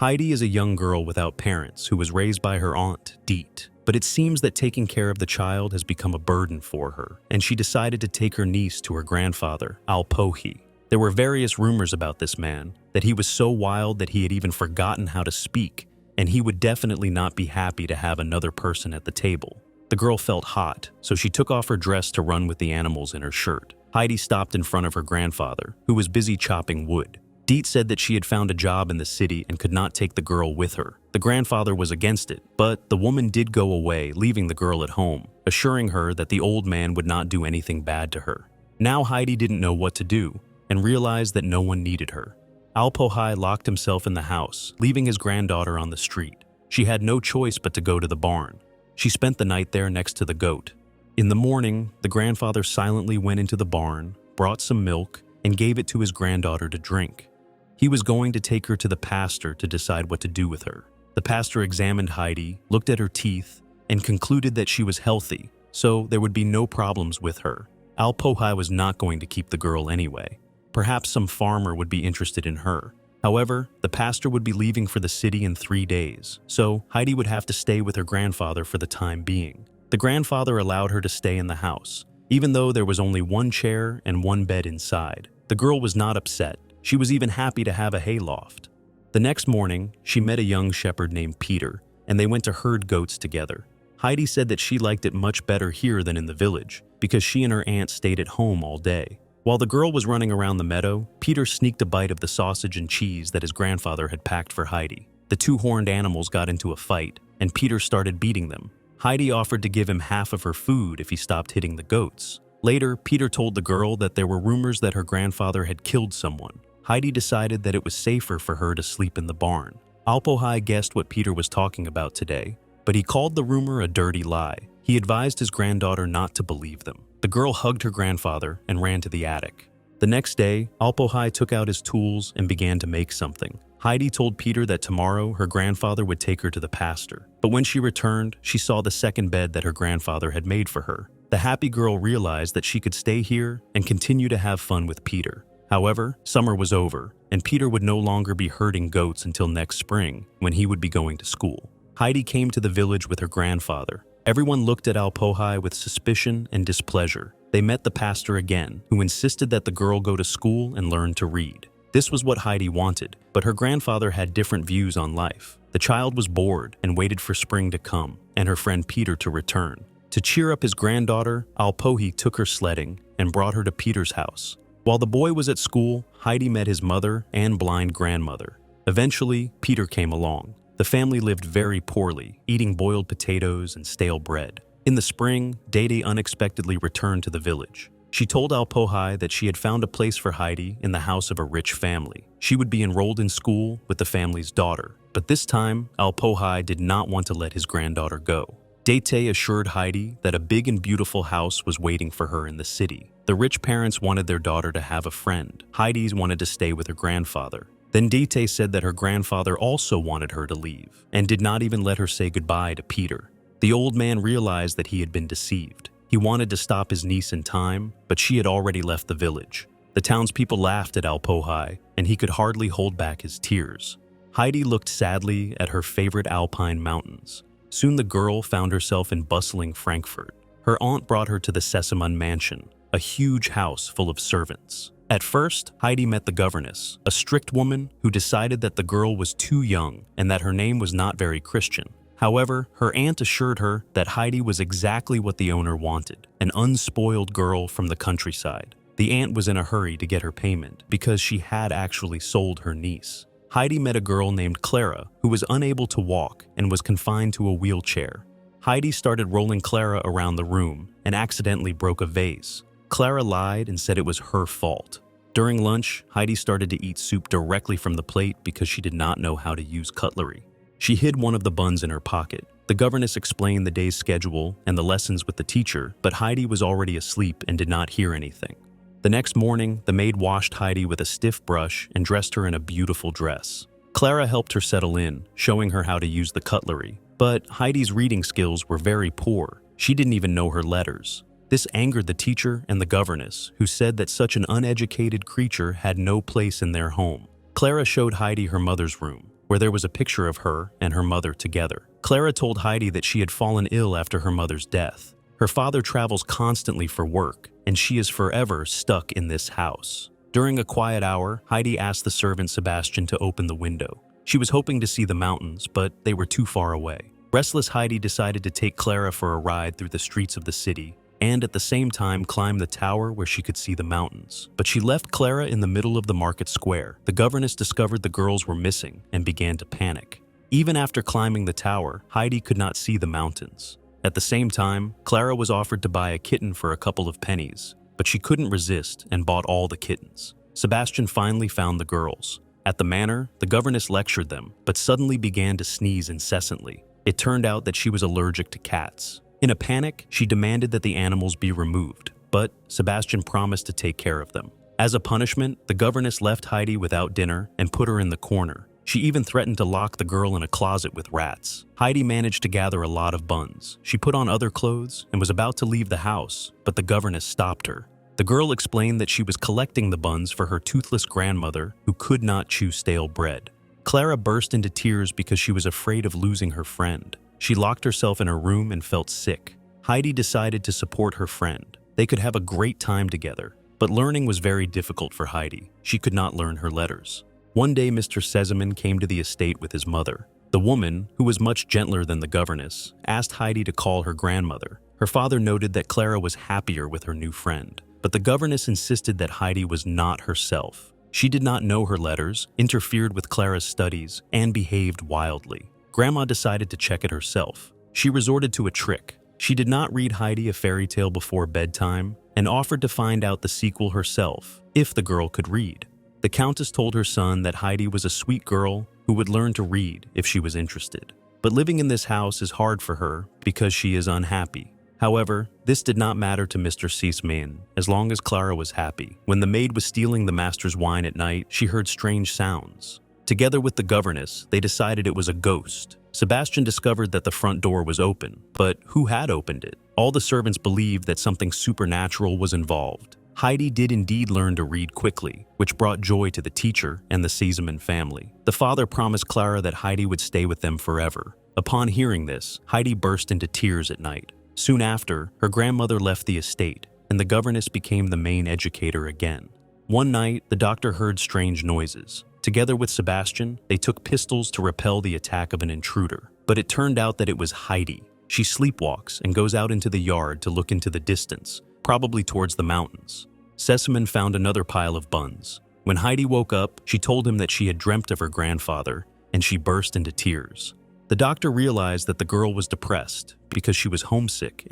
Heidi is a young girl without parents who was raised by her aunt, Diet. But it seems that taking care of the child has become a burden for her, and she decided to take her niece to her grandfather, Alpohi. There were various rumors about this man, that he was so wild that he had even forgotten how to speak, and he would definitely not be happy to have another person at the table. The girl felt hot, so she took off her dress to run with the animals in her shirt. Heidi stopped in front of her grandfather, who was busy chopping wood. Diet said that she had found a job in the city and could not take the girl with her. The grandfather was against it, but the woman did go away, leaving the girl at home, assuring her that the old man would not do anything bad to her. Now Heidi didn't know what to do, and realized that no one needed her. Alpohi locked himself in the house, leaving his granddaughter on the street. She had no choice but to go to the barn. She spent the night there next to the goat. In the morning, the grandfather silently went into the barn, brought some milk, and gave it to his granddaughter to drink. He was going to take her to the pastor to decide what to do with her. The pastor examined Heidi, looked at her teeth, and concluded that she was healthy, so there would be no problems with her. Alpohi was not going to keep the girl anyway. Perhaps some farmer would be interested in her. However, the pastor would be leaving for the city in 3 days, so Heidi would have to stay with her grandfather for the time being. The grandfather allowed her to stay in the house, even though there was only one chair and one bed inside. The girl was not upset. She was even happy to have a hayloft. The next morning, she met a young shepherd named Peter, and they went to herd goats together. Heidi said that she liked it much better here than in the village, because she and her aunt stayed at home all day. While the girl was running around the meadow, Peter sneaked a bite of the sausage and cheese that his grandfather had packed for Heidi. The two horned animals got into a fight, and Peter started beating them. Heidi offered to give him half of her food if he stopped hitting the goats. Later, Peter told the girl that there were rumors that her grandfather had killed someone. Heidi decided that it was safer for her to sleep in the barn. Alpohi guessed what Peter was talking about today, but he called the rumor a dirty lie. He advised his granddaughter not to believe them. The girl hugged her grandfather and ran to the attic. The next day, Alpohi took out his tools and began to make something. Heidi told Peter that tomorrow her grandfather would take her to the pastor. But when she returned, she saw the second bed that her grandfather had made for her. The happy girl realized that she could stay here and continue to have fun with Peter. However, summer was over, and Peter would no longer be herding goats until next spring, when he would be going to school. Heidi came to the village with her grandfather. Everyone looked at Alpohi with suspicion and displeasure. They met the pastor again, who insisted that the girl go to school and learn to read. This was what Heidi wanted, but her grandfather had different views on life. The child was bored and waited for spring to come, and her friend Peter to return. To cheer up his granddaughter, Alpohi took her sledding and brought her to Peter's house. While the boy was at school, Heidi met his mother and blind grandmother. Eventually, Peter came along. The family lived very poorly, eating boiled potatoes and stale bread. In the spring, Dede unexpectedly returned to the village. She told Alpohi that she had found a place for Heidi in the house of a rich family. She would be enrolled in school with the family's daughter. But this time, Alpohi did not want to let his granddaughter go. Dede assured Heidi that a big and beautiful house was waiting for her in the city. The rich parents wanted their daughter to have a friend. Heidi's wanted to stay with her grandfather. Then Dede said that her grandfather also wanted her to leave, and did not even let her say goodbye to Peter. The old man realized that he had been deceived. He wanted to stop his niece in time, but she had already left the village. The townspeople laughed at Alpohi, and he could hardly hold back his tears. Heidi looked sadly at her favorite alpine mountains. Soon the girl found herself in bustling Frankfurt. Her aunt brought her to the Sesamon mansion, a huge house full of servants. At first, Heidi met the governess, a strict woman who decided that the girl was too young and that her name was not very Christian. However, her aunt assured her that Heidi was exactly what the owner wanted, an unspoiled girl from the countryside. The aunt was in a hurry to get her payment because she had actually sold her niece. Heidi met a girl named Klara who was unable to walk and was confined to a wheelchair. Heidi started rolling Klara around the room and accidentally broke a vase. Klara lied and said it was her fault. During lunch, Heidi started to eat soup directly from the plate because she did not know how to use cutlery. She hid one of the buns in her pocket. The governess explained the day's schedule and the lessons with the teacher, but Heidi was already asleep and did not hear anything. The next morning, the maid washed Heidi with a stiff brush and dressed her in a beautiful dress. Klara helped her settle in, showing her how to use the cutlery. But Heidi's reading skills were very poor. She didn't even know her letters. This angered the teacher and the governess, who said that such an uneducated creature had no place in their home. Klara showed Heidi her mother's room. where there was a picture of her and her mother together. Klara told Heidi that she had fallen ill after her mother's death. Her father travels constantly for work, and she is forever stuck in this house. During a quiet hour, Heidi asked the servant Sebastian to open the window. She was hoping to see the mountains, but they were too far away. Restless Heidi decided to take Klara for a ride through the streets of the city, and at the same time climb the tower where she could see the mountains. But she left Klara in the middle of the market square. The governess discovered the girls were missing and began to panic. Even after climbing the tower, Heidi could not see the mountains. At the same time, Klara was offered to buy a kitten for a couple of pennies, but she couldn't resist and bought all the kittens. Sebastian finally found the girls. At the manor, the governess lectured them, but suddenly began to sneeze incessantly. It turned out that she was allergic to cats. In a panic, she demanded that the animals be removed, but Sebastian promised to take care of them. As a punishment, the governess left Heidi without dinner and put her in the corner. She even threatened to lock the girl in a closet with rats. Heidi managed to gather a lot of buns. She put on other clothes and was about to leave the house, but the governess stopped her. The girl explained that she was collecting the buns for her toothless grandmother who could not chew stale bread. Klara burst into tears because she was afraid of losing her friend. She locked herself in her room and felt sick. Heidi decided to support her friend. They could have a great time together, but learning was very difficult for Heidi. She could not learn her letters. One day, Mr. Sesemann came to the estate with his mother. The woman, who was much gentler than the governess, asked Heidi to call her grandmother. Her father noted that Klara was happier with her new friend, but the governess insisted that Heidi was not herself. She did not know her letters, interfered with Klara's studies, and behaved wildly. Grandma decided to check it herself. She resorted to a trick. She did not read Heidi a fairy tale before bedtime and offered to find out the sequel herself if the girl could read. The countess told her son that Heidi was a sweet girl who would learn to read if she was interested. But living in this house is hard for her because she is unhappy. However, this did not matter to Mr. Sesemann as long as Klara was happy. When the maid was stealing the master's wine at night, she heard strange sounds. Together with the governess, they decided it was a ghost. Sebastian discovered that the front door was open, but who had opened it? All the servants believed that something supernatural was involved. Heidi did indeed learn to read quickly, which brought joy to the teacher and the Sesemann family. The father promised Klara that Heidi would stay with them forever. Upon hearing this, Heidi burst into tears at night. Soon after, her grandmother left the estate, and the governess became the main educator again. One night, the doctor heard strange noises. Together with Sebastian, they took pistols to repel the attack of an intruder. But it turned out that it was Heidi. She sleepwalks and goes out into the yard to look into the distance, probably towards the mountains. Sesemann found another pile of buns. When Heidi woke up, she told him that she had dreamt of her grandfather, and she burst into tears. The doctor realized that the girl was depressed because she was homesick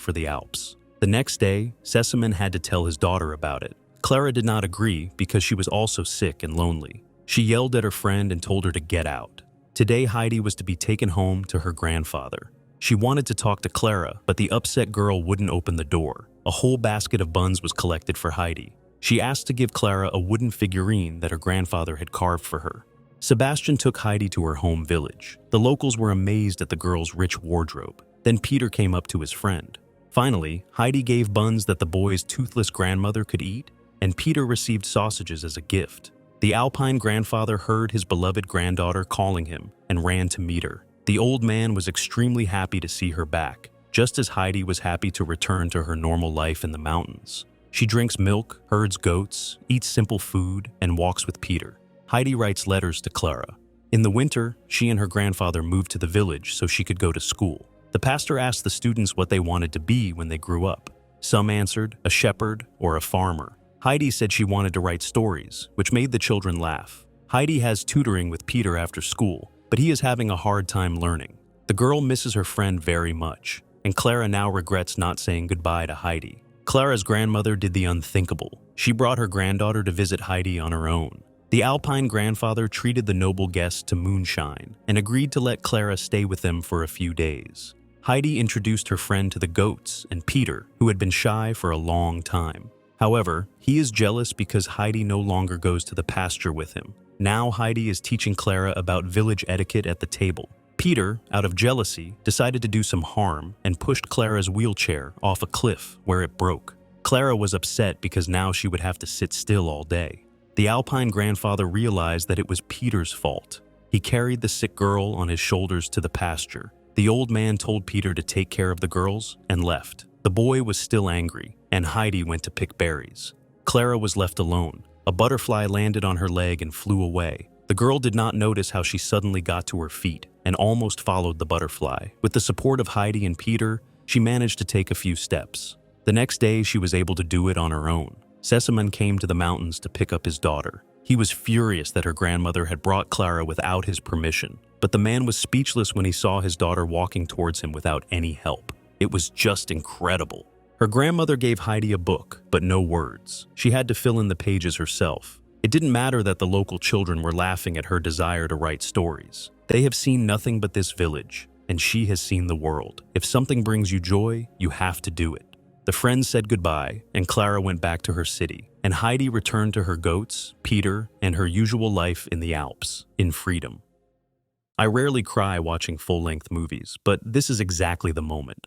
for the Alps. The next day, Sesemann had to tell his daughter about it. Klara did not agree because she was also sick and lonely. She yelled at her friend and told her to get out. Today, Heidi was to be taken home to her grandfather. She wanted to talk to Klara, but the upset girl wouldn't open the door. A whole basket of buns was collected for Heidi. She asked to give Klara a wooden figurine that her grandfather had carved for her. Sebastian took Heidi to her home village. The locals were amazed at the girl's rich wardrobe. Then Peter came up to his friend. Finally, Heidi gave buns that the boy's toothless grandmother could eat, and Peter received sausages as a gift. The Alpine grandfather heard his beloved granddaughter calling him and ran to meet her. The old man was extremely happy to see her back, just as Heidi was happy to return to her normal life in the mountains. She drinks milk, herds goats, eats simple food, and walks with Peter. Heidi writes letters to Klara. In the winter, she and her grandfather moved to the village so she could go to school. The pastor asked the students what they wanted to be when they grew up. Some answered, a shepherd or a farmer. Heidi said she wanted to write stories, which made the children laugh. Heidi has tutoring with Peter after school, but he is having a hard time learning. The girl misses her friend very much, and Klara now regrets not saying goodbye to Heidi. Klara's grandmother did the unthinkable. She brought her granddaughter to visit Heidi on her own. The Alpine grandfather treated the noble guest to moonshine and agreed to let Klara stay with them for a few days. Heidi introduced her friend to the goats and Peter, who had been shy for a long time. However, he is jealous because Heidi no longer goes to the pasture with him. Now Heidi is teaching Klara about village etiquette at the table. Peter, out of jealousy, decided to do some harm and pushed Klara's wheelchair off a cliff where it broke. Klara was upset because now she would have to sit still all day. The Alpine grandfather realized that it was Peter's fault. He carried the sick girl on his shoulders to the pasture. The old man told Peter to take care of the girls and left. The boy was still angry, and Heidi went to pick berries. Klara was left alone. A butterfly landed on her leg and flew away. The girl did not notice how she suddenly got to her feet and almost followed the butterfly. With the support of Heidi and Peter, she managed to take a few steps. The next day, she was able to do it on her own. Sesemann came to the mountains to pick up his daughter. He was furious that her grandmother had brought Klara without his permission, but the man was speechless when he saw his daughter walking towards him without any help. It was just incredible. Her grandmother gave Heidi a book, but no words. She had to fill in the pages herself. It didn't matter that the local children were laughing at her desire to write stories. They have seen nothing but this village, and she has seen the world. If something brings you joy, you have to do it. The friends said goodbye, and Klara went back to her city, and Heidi returned to her goats, Peter, and her usual life in the Alps, in freedom. I rarely cry watching full-length movies, but this is exactly the moment.